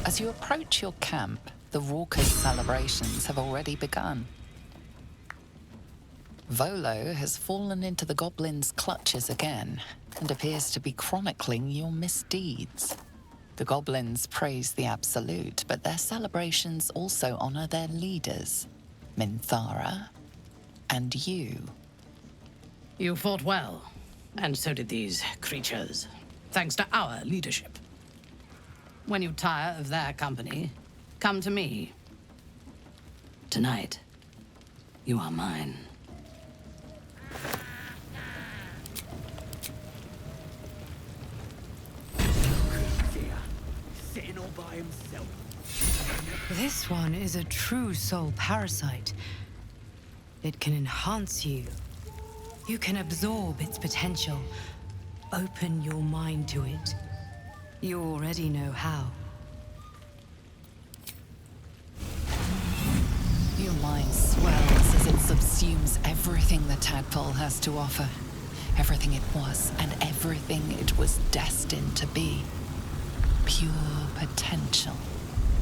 As you approach your camp, the raucous celebrations have already begun. Volo has fallen into the goblins' clutches again and appears to be chronicling your misdeeds. The goblins praise the Absolute, but their celebrations also honor their leaders, Minthara and you. You fought well, and so did these creatures, thanks to our leadership. When you tire of their company, come to me. Tonight, you are mine. Sitting all by himself. This one is a true soul parasite. It can enhance you. You can absorb its potential. Open your mind to it. You already know how. Your mind swells as it subsumes everything the tadpole has to offer. Everything it was and everything it was destined to be. Pure potential.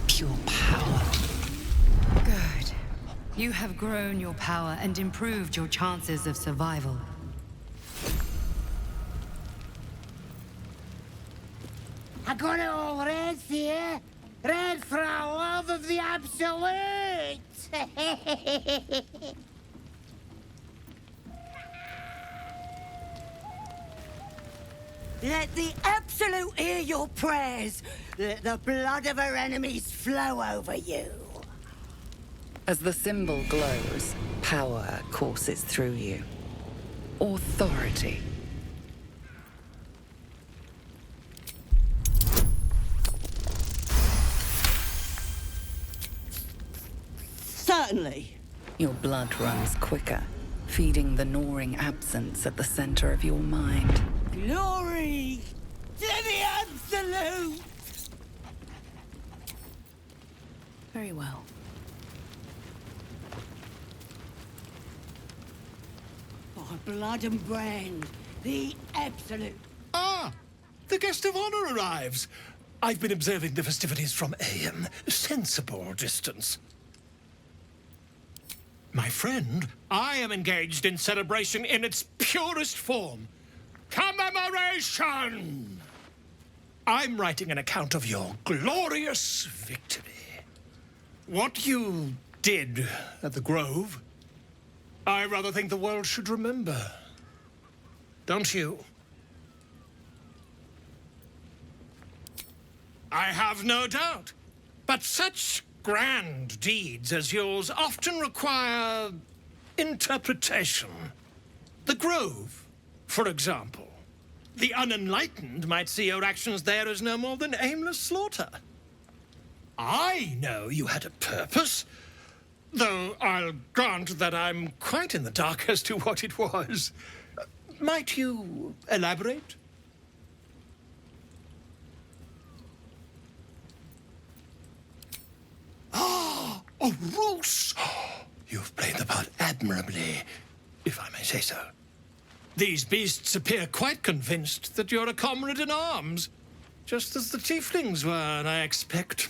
Pure power. Good. You have grown your power and improved your chances of survival. I got it all red here. Red for our love of the Absolute. Let the Absolute hear your prayers. Let the blood of our enemies flow over you. As the symbol glows, power courses through you. Authority. Certainly. Your blood runs quicker, feeding the gnawing absence at the center of your mind. Glory to the Absolute! Very well. By blood and brand, the Absolute. Ah! The guest of honor arrives. I've been observing the festivities from a sensible distance. My friend, I am engaged in celebration in its purest form. Commemoration! I'm writing an account of your glorious victory. What you did at the Grove, I rather think the world should remember. Don't you? I have no doubt. But such grand deeds as yours often require interpretation. The Grove, for example. The unenlightened might see your actions there as no more than aimless slaughter. I know you had a purpose, though I'll grant that I'm quite in the dark as to what it was. Might you elaborate? Ah, a Roos! You've played the part admirably, if I may say so. These beasts appear quite convinced that you're a comrade in arms, just as the tieflings were, I expect.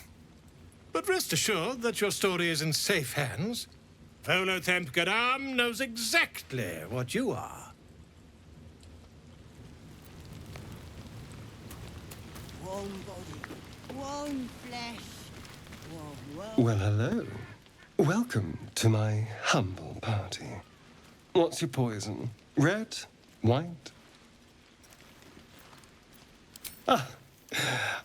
But rest assured that your story is in safe hands. Volo Gadam knows exactly what you are. One body, one flesh, one world. Well, hello. Welcome to my humble party. What's your poison? Red? White? Ah,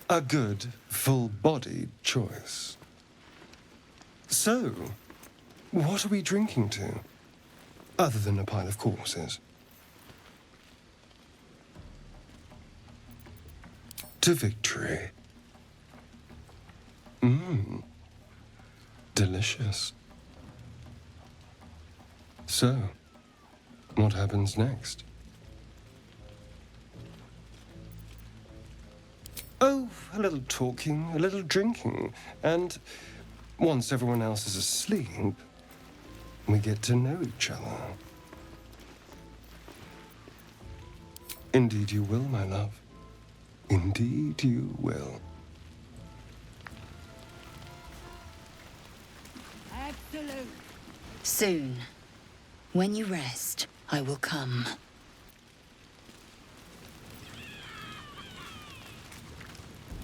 a good, full-bodied choice. So, what are we drinking to? Other than a pile of corpses? To victory. Delicious. So, what happens next? Oh, a little talking, a little drinking, and once everyone else is asleep, we get to know each other. Indeed you will, my love. Indeed you will. Absolute. Soon. When you rest, I will come.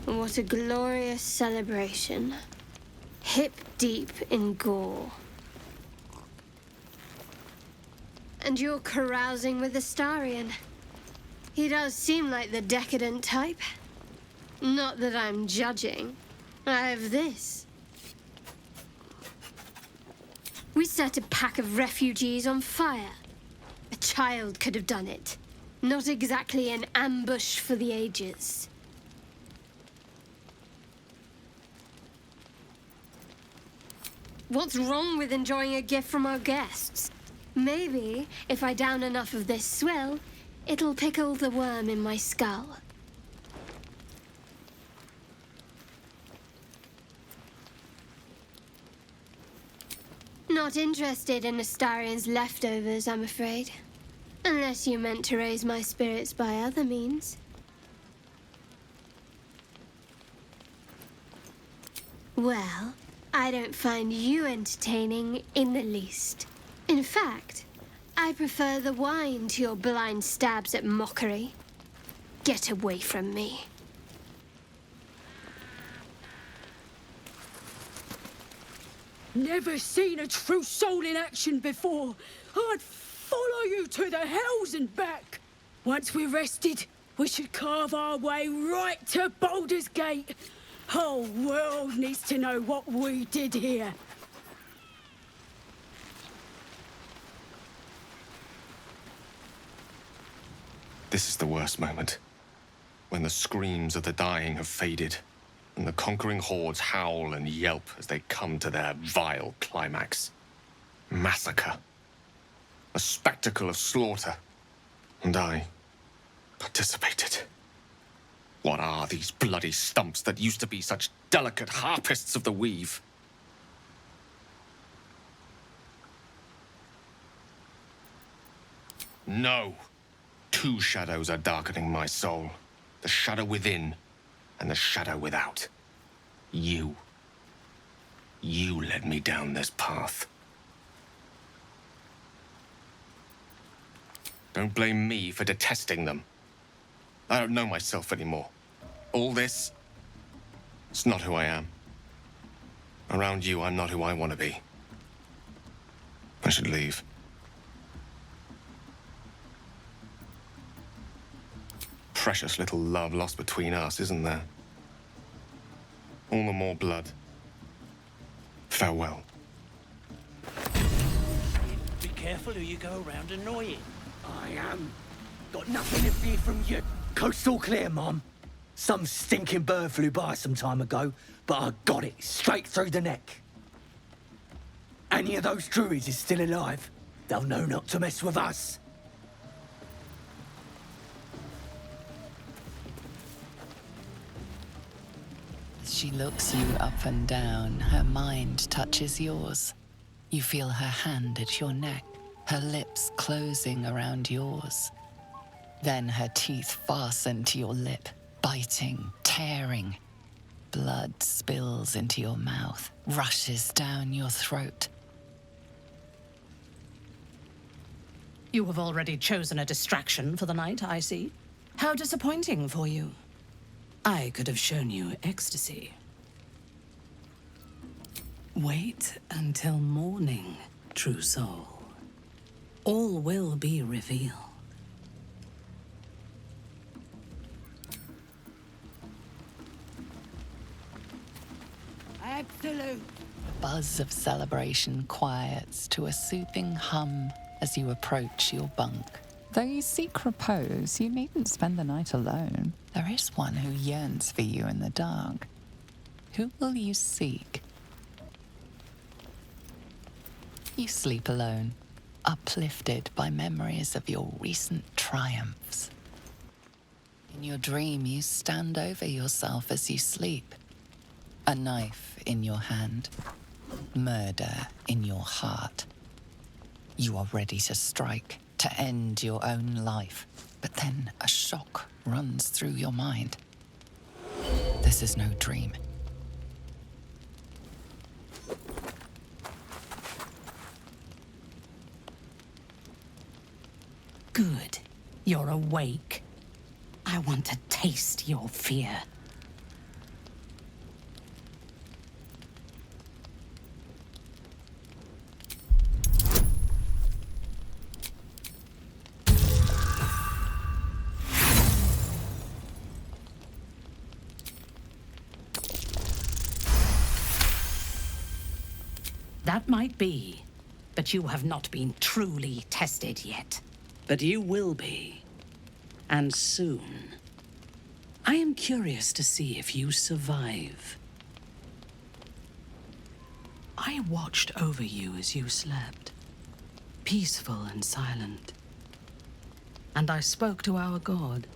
What a glorious celebration. Hip deep in gore. And you're carousing with Astarion. He does seem like the decadent type. Not that I'm judging. I have this. We set a pack of refugees on fire. A child could have done it. Not exactly an ambush for the ages. What's wrong with enjoying a gift from our guests? Maybe, if I down enough of this swill, it'll pickle the worm in my skull. Not interested in Astarion's leftovers, I'm afraid. Unless you meant to raise my spirits by other means. Well, I don't find you entertaining in the least. In fact, I prefer the wine to your blind stabs at mockery. Get away from me. Never seen a true soul in action before. I'd follow you to the hells and back. Once we're rested, we should carve our way right to Baldur's Gate. Whole world needs to know what we did here. This is the worst moment. When the screams of the dying have faded, and the conquering hordes howl and yelp as they come to their vile climax. Massacre. A spectacle of slaughter. And I participated. What are these bloody stumps that used to be such delicate harpists of the weave? No. Two shadows are darkening my soul. The shadow within and the shadow without. You. You led me down this path. Don't blame me for detesting them. I don't know myself anymore. All this, it's not who I am. Around you, I'm not who I want to be. I should leave. Precious little love lost between us, isn't there? All the more blood. Farewell. Be careful who you go around annoying. I am. Got nothing to fear from you. Coast's all clear, Mom. Some stinking bird flew by some time ago, but I got it straight through the neck. Any of those druids is still alive. They'll know not to mess with us. She looks you up and down. Her mind touches yours. You feel her hand at your neck, her lips closing around yours. Then her teeth fasten to your lip, biting, tearing. Blood spills into your mouth, rushes down your throat. You have already chosen a distraction for the night, I see. How disappointing for you. I could have shown you ecstasy. Wait until morning, true soul. All will be revealed. Absolute. A buzz of celebration quiets to a soothing hum as you approach your bunk. Though you seek repose, you needn't spend the night alone. There is one who yearns for you in the dark. Who will you seek? You sleep alone, uplifted by memories of your recent triumphs. In your dream, you stand over yourself as you sleep. A knife in your hand, murder in your heart. You are ready to strike, to end your own life. But then a shock runs through your mind. This is no dream. You're awake. I want to taste your fear. That might be, but you have not been truly tested yet. But you will be. And soon. I am curious to see if you survive. I watched over you as you slept, peaceful and silent. And I spoke to our god.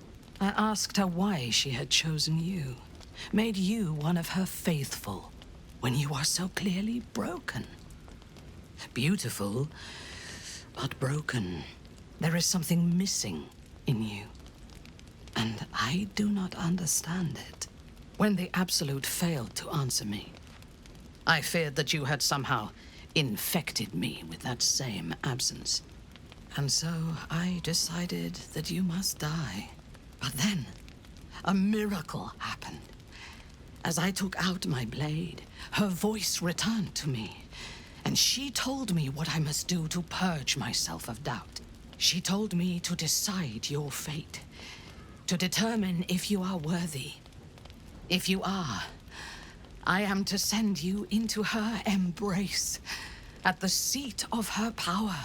I asked her why she had chosen you, made you one of her faithful, when you are so clearly broken. Beautiful, but broken. There is something missing in you. And I do not understand it. When the Absolute failed to answer me, I feared that you had somehow infected me with that same absence. And so I decided that you must die. But then, a miracle happened. As I took out my blade, her voice returned to me. And she told me what I must do to purge myself of doubt. She told me to decide your fate. To determine if you are worthy. If you are, I am to send you into her embrace, at the seat of her power.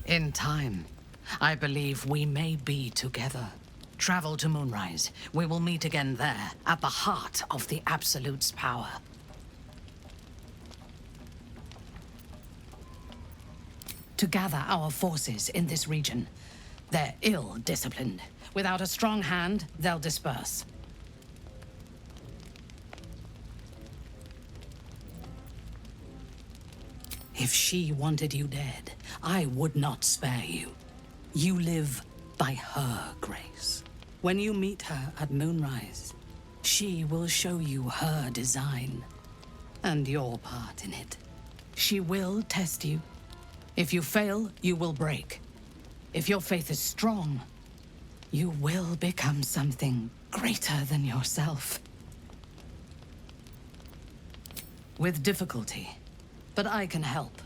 In time, I believe we may be together. Travel to Moonrise. We will meet again there, at the heart of the Absolute's power. To gather our forces in this region. They're ill-disciplined. Without a strong hand, they'll disperse. If she wanted you dead, I would not spare you. You live by her grace. When you meet her at Moonrise, she will show you her design and your part in it. She will test you. If you fail, you will break. If your faith is strong, you will become something greater than yourself. With difficulty, but I can help.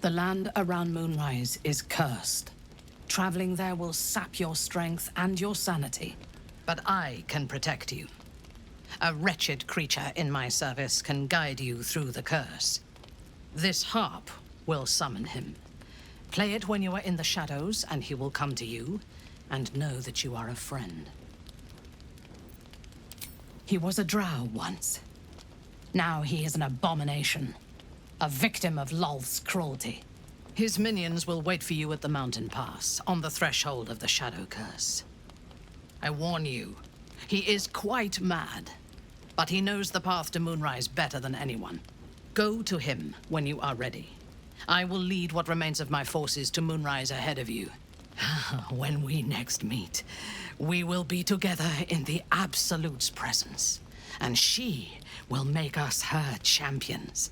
The land around Moonrise is cursed. Traveling there will sap your strength and your sanity. But I can protect you. A wretched creature in my service can guide you through the curse. This harp will summon him. Play it when you are in the shadows, and he will come to you, and know that you are a friend. He was a drow once. Now he is an abomination. A victim of Lolth's cruelty. His minions will wait for you at the mountain pass, on the threshold of the Shadow Curse. I warn you, he is quite mad, but he knows the path to Moonrise better than anyone. Go to him when you are ready. I will lead what remains of my forces to Moonrise ahead of you. When we next meet, we will be together in the Absolute's presence, and she will make us her champions.